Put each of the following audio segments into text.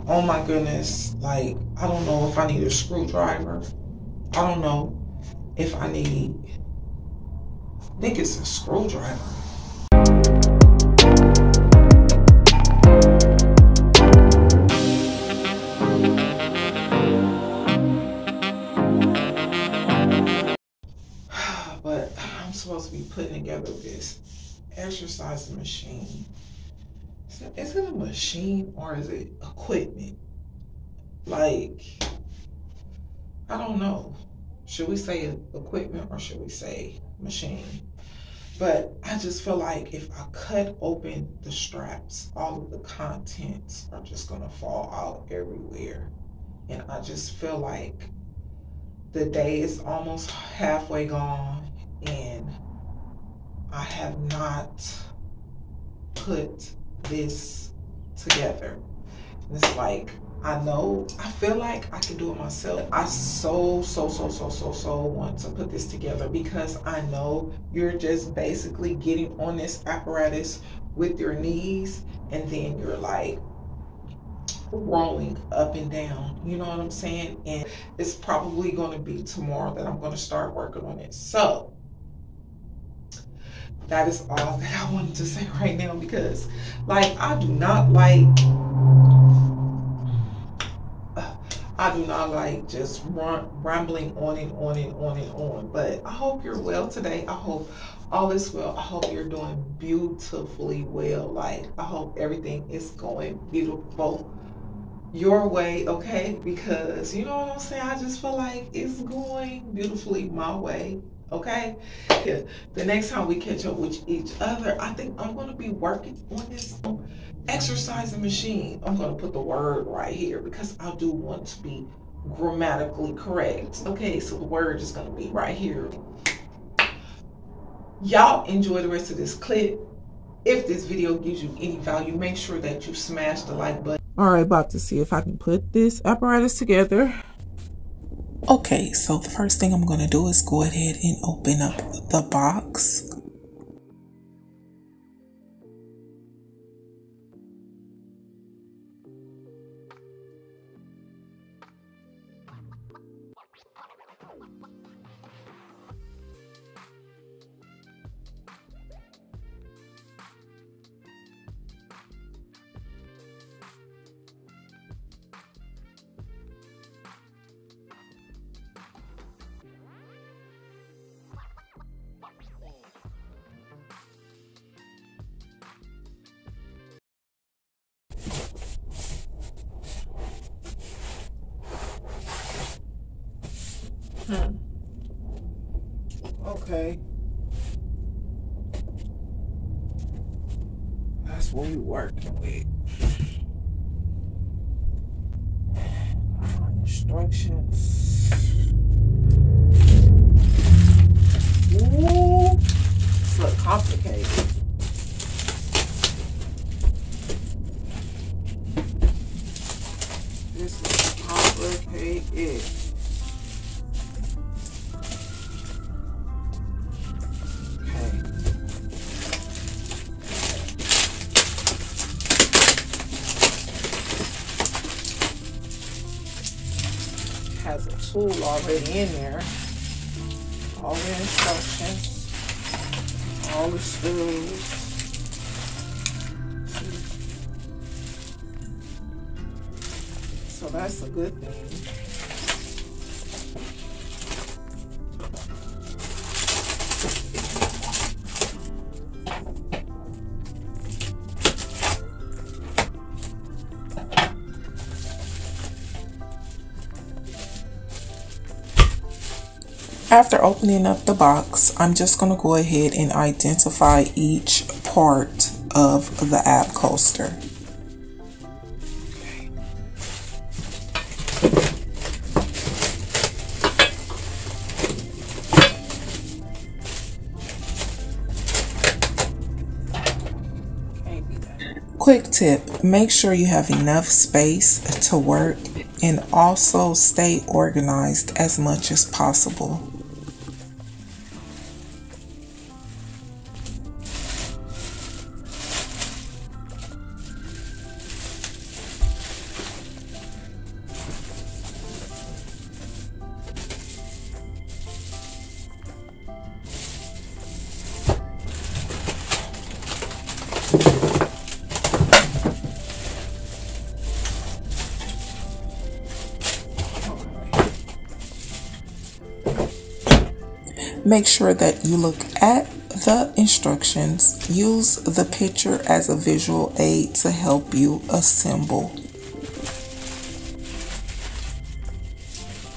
Oh my goodness. Like, I don't know if I need a screwdriver. I don't know if I think it's a screwdriver. But I'm supposed to be putting together this exercise machine. Is it a machine or is it equipment? Like, I don't know. Should we say equipment or should we say machine? But I just feel like if I cut open the straps, all of the contents are just gonna fall out everywhere. And I just feel like the day is almost halfway gone and I have not put this together. And it's like, I feel like I can do it myself. I so want to put this together because I know you're just basically getting on this apparatus with your knees and then you're like rolling up and down, you know what I'm saying? And it's probably going to be tomorrow that I'm going to start working on it. So that is all that I wanted to say right now, because like I do not like just rambling on and on and on and on. But I hope you're well today. I hope all is well. I hope you're doing beautifully well. Like, I hope everything is going beautiful your way, okay? Because you know what I'm saying? I just feel like it's going beautifully my way, okay? Yeah. The next time we catch up with each other, I think I'm going to be working on this exercising machine. I'm going to put the word right here because I do want to be grammatically correct. Okay, so the word is going to be right here. Y'all enjoy the rest of this clip. If this video gives you any value, make sure that you smash the like button. All right, about to see if I can put this apparatus together. Okay, so the first thing I'm going to do is go ahead and open up the box. Okay. That's what we're working with. Instructions. Ooh, it's a little complicated. This is complicated. Has a tool already in there. All the instructions, all the screws. So that's a good thing. After opening up the box, I'm just going to go ahead and identify each part of the ab coaster. Quick tip, make sure you have enough space to work and also stay organized as much as possible. Make sure that you look at the instructions. Use the picture as a visual aid to help you assemble.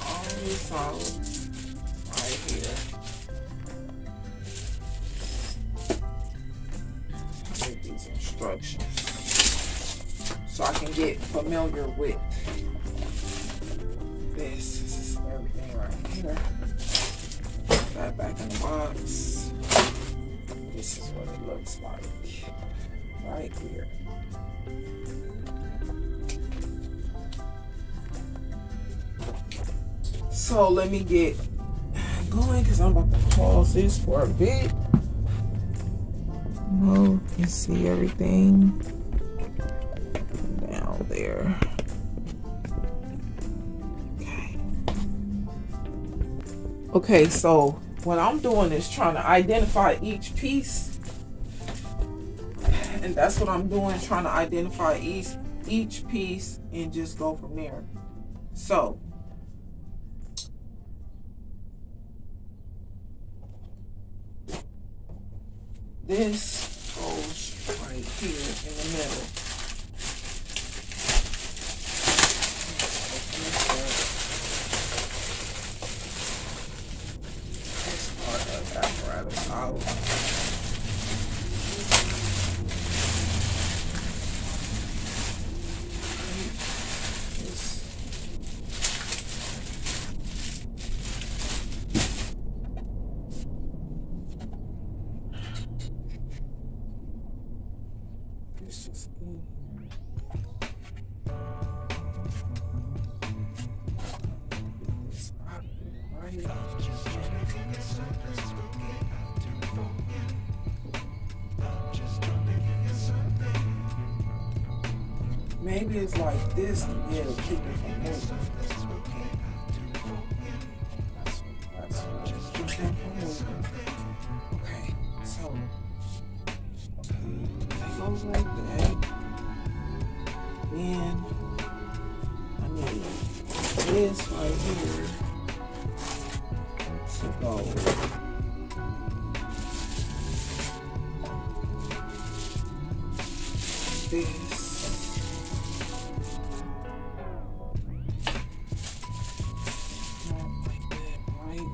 All this out right here. Read these instructions so I can get familiar with this. This is everything right here. Put that back in the box. This is what it looks like right here. So let me get going because I'm about to pause this for a bit. You can see everything down there. Okay, so what I'm doing is trying to identify each piece. And that's what I'm doing, trying to identify each piece and just go from there. So this goes right here in the middle. This part of the apparatus out. It's just in here. It's out here, right? Maybe it's like this to be able to keep it from moving. That's what just keeps it from moving. Okay, so it goes like that. Then I need this right here to go. This. Like that, right?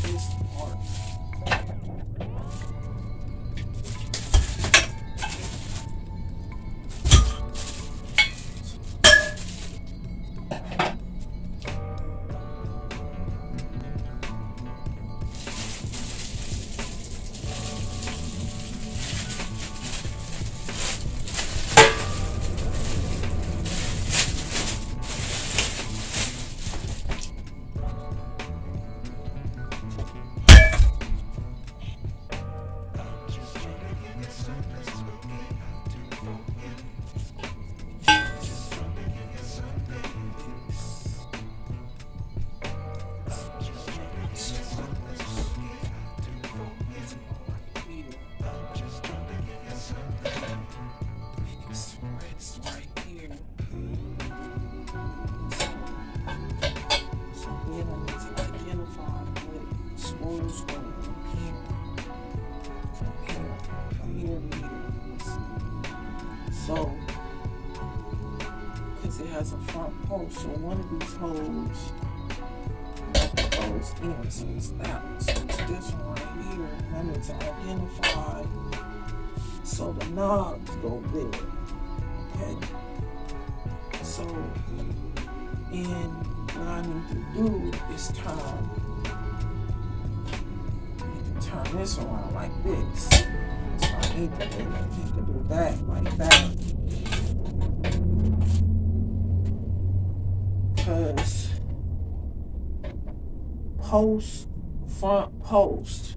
This part. So, because it has a front post, so one of these holes goes in, so it's that. So it's this one right here, and I need to identify so the knobs go there. Okay. So, and what I need to do is turn this around like this. So I need to do that like that. Because front post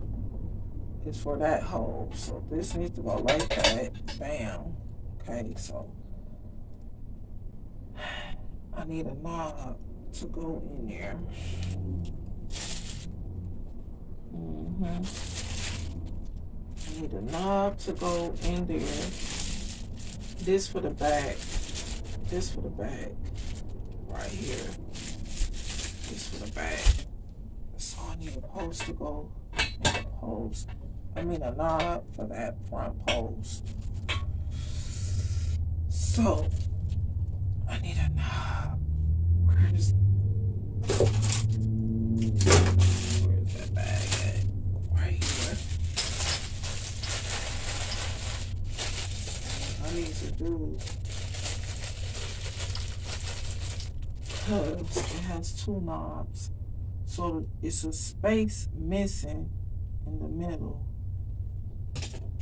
is for that hole. So this needs to go like that. Bam. Okay, so I need a knob to go in there. need a knob to go in there. This for the back. This for the back. Right here. This for the back. So I need a post to go in the post. I mean a knob for that front post. So I need a knob. Where's that bag at? Right here. I need to do, because it has two knobs. So it's a space missing in the middle.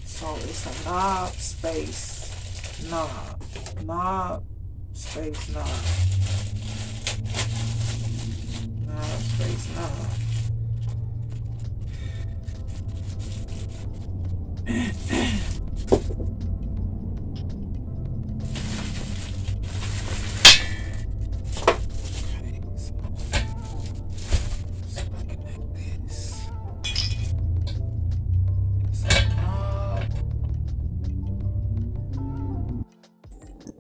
So it's a knob, space, knob. Knob, space, knob. Knob, space, knob.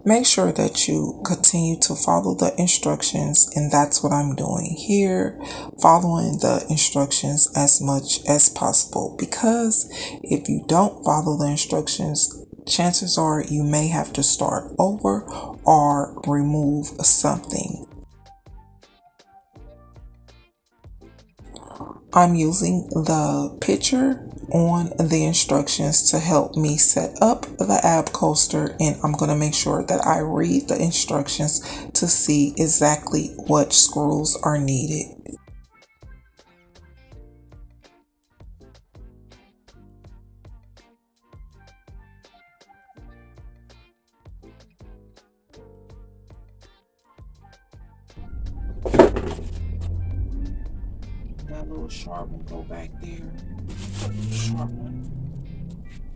Make sure that you continue to follow the instructions, and that's what I'm doing here, following the instructions as much as possible, because if you don't follow the instructions, chances are you may have to start over or remove something. I'm using the picture on the instructions to help me set up the ab coaster, and I'm going to make sure that I read the instructions to see exactly what screws are needed. That little sharp one go back there. Sharp one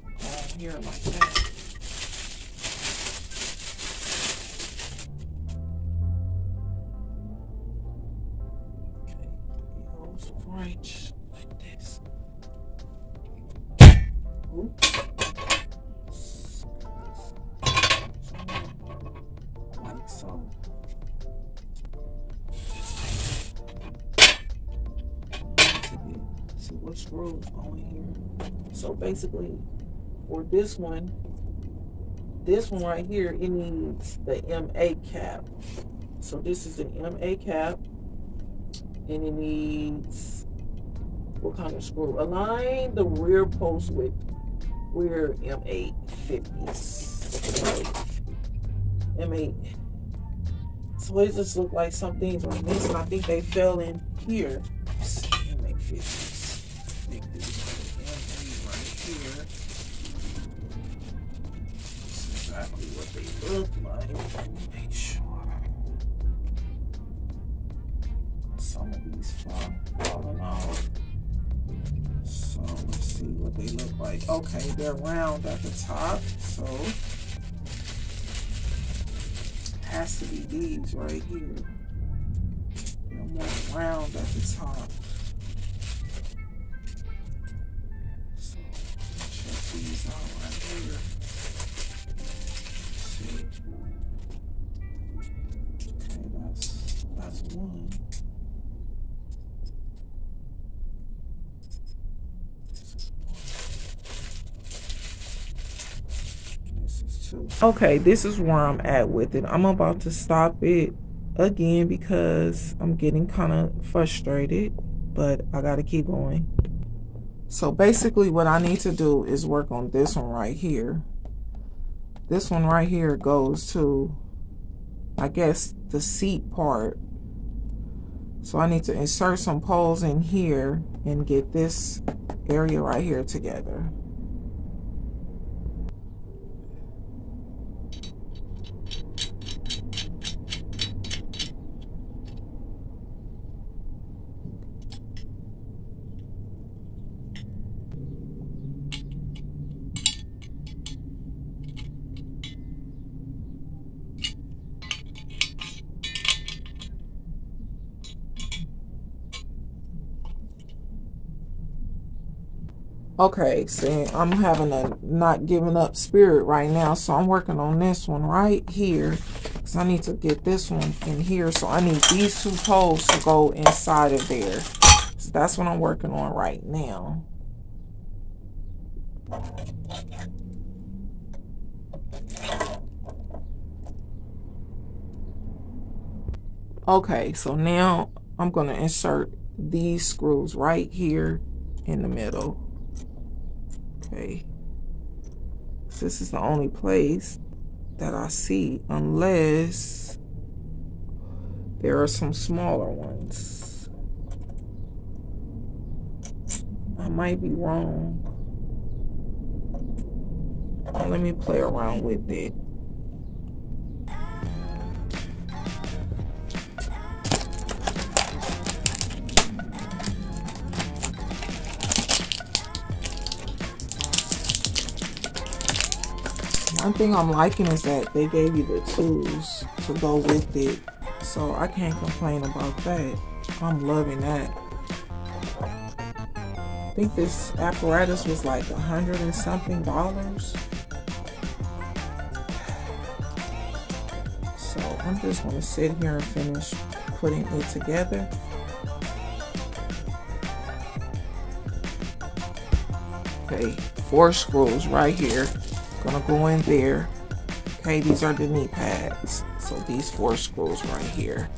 go on here like that. Okay, it goes right like this. Oops. Like so. See what screws go in here. So basically, for this one right here, it needs the MA cap. So this is the MA cap, and it needs what kind of screw? Align the rear post with rear M850s. M8. So it just looked like some things were missing. I think they fell in here. M850s. I think these are M8 right here. This is exactly what they look like. Let me make sure. Some of these falling off. So let's see what they look like. Okay, they're round at the top, so has to be these right here. They're more round at the top. So check these out right here. See. Okay, that's one. Okay, this is where I'm at with it. I'm about to stop it again because I'm getting kind of frustrated, but I got to keep going. So basically what I need to do is work on this one right here. This one right here goes to, I guess, the seat part. So I need to insert some poles in here and get this area right here together. Okay, see, I'm having a not giving up spirit right now, so I'm working on this one right here. So I need to get this one in here, so I need these 2 poles to go inside of there. So that's what I'm working on right now. Okay, so now I'm going to insert these screws right here in the middle. Okay, so this is the only place that I see, unless there are some smaller ones. I might be wrong. Let me play around with it. One thing I'm liking is that they gave you the tools to go with it, so I can't complain about that. I'm loving that. I think this apparatus was like $100 and something. So I'm just going to sit here and finish putting it together. Okay, 4 screws right here. Gonna go in there. Okay, these are the knee pads. So these 4 screws right here.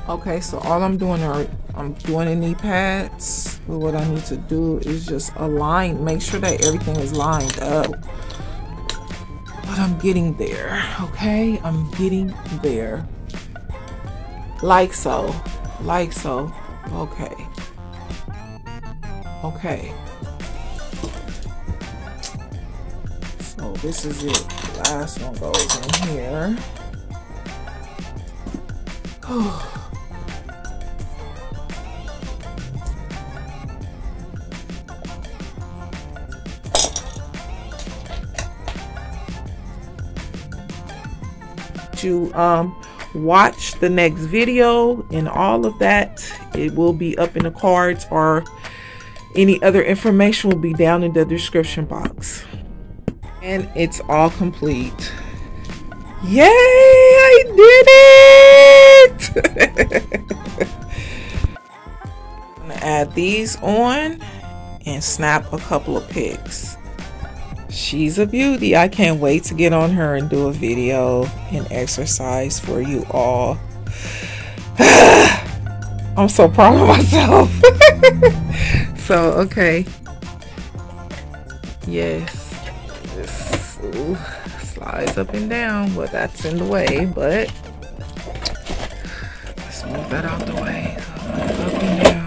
Okay, so all I'm doing the knee pads. But what I need to do is just align, make sure that everything is lined up. But I'm getting there. Okay, I'm getting there. Like so. Like so. Okay. Okay. So this is it. The last one goes in here. You watch the next video and all of that. It will be up in the cards, or any other information will be down in the description box. And it's all complete. Yay! I did it! I'm gonna add these on and snap a couple of pics. She's a beauty. I can't wait to get on her and do a video and exercise for you all. I'm so proud of myself. So, okay. Yes. This slides up and down. Well, that's in the way, but let's move that out the way. Up and down.